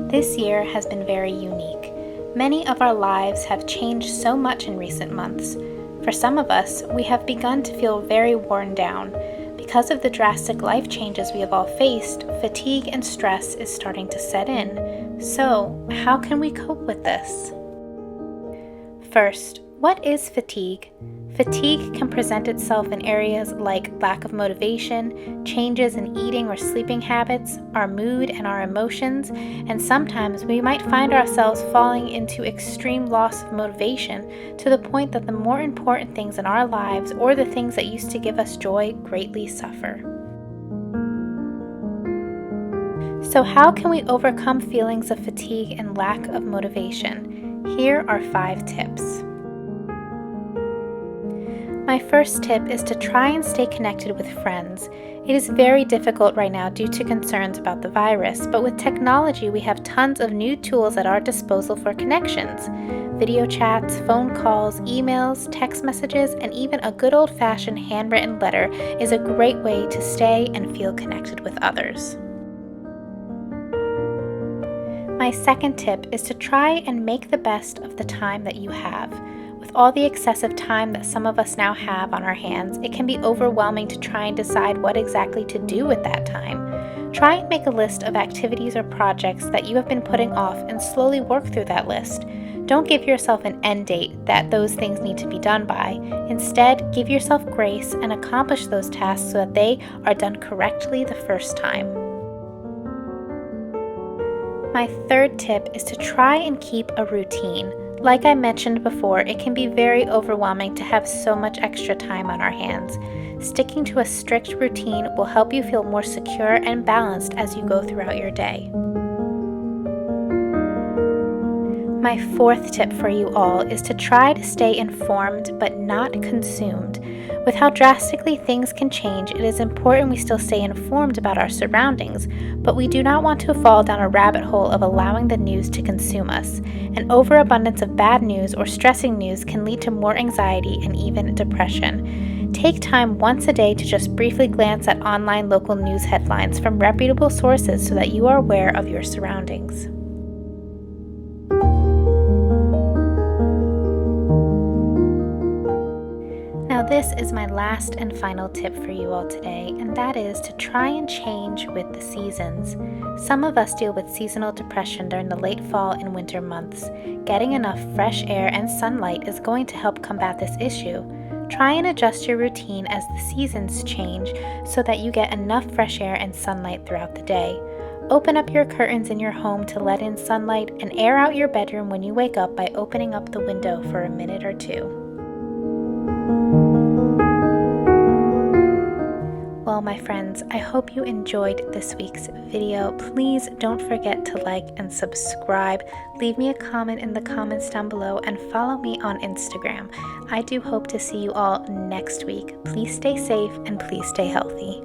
This year has been very unique. Many of our lives have changed so much in recent months. For some of us, we have begun to feel very worn down. Because of the drastic life changes we have all faced, fatigue and stress is starting to set in. So, how can we cope with this? First, what is fatigue? Fatigue can present itself in areas like lack of motivation, changes in eating or sleeping habits, our mood and our emotions, and sometimes we might find ourselves falling into extreme loss of motivation to the point that the more important things in our lives or the things that used to give us joy greatly suffer. So how can we overcome feelings of fatigue and lack of motivation? Here are 5 tips. My first tip is to try and stay connected with friends. It is very difficult right now due to concerns about the virus, but with technology we have tons of new tools at our disposal for connections. Video chats, phone calls, emails, text messages, and even a good old-fashioned handwritten letter is a great way to stay and feel connected with others. My second tip is to try and make the best of the time that you have. With all the excessive time that some of us now have on our hands, it can be overwhelming to try and decide what exactly to do with that time. Try and make a list of activities or projects that you have been putting off and slowly work through that list. Don't give yourself an end date that those things need to be done by. Instead, give yourself grace and accomplish those tasks so that they are done correctly the first time. My third tip is to try and keep a routine. Like I mentioned before, it can be very overwhelming to have so much extra time on our hands. Sticking to a strict routine will help you feel more secure and balanced as you go throughout your day. My fourth tip for you all is to try to stay informed but not consumed. With how drastically things can change, it is important we still stay informed about our surroundings, but we do not want to fall down a rabbit hole of allowing the news to consume us. An overabundance of bad news or stressing news can lead to more anxiety and even depression. Take time once a day to just briefly glance at online local news headlines from reputable sources so that you are aware of your surroundings. Now this is my last and final tip for you all today, and that is to try and change with the seasons. Some of us deal with seasonal depression during the late fall and winter months. Getting enough fresh air and sunlight is going to help combat this issue. Try and adjust your routine as the seasons change so that you get enough fresh air and sunlight throughout the day. Open up your curtains in your home to let in sunlight and air out your bedroom when you wake up by opening up the window for a minute or 2. Well, my friends, I hope you enjoyed this week's video. Please don't forget to like and subscribe. Leave me a comment in the comments down below and follow me on Instagram. I do hope to see you all next week. Please stay safe and please stay healthy.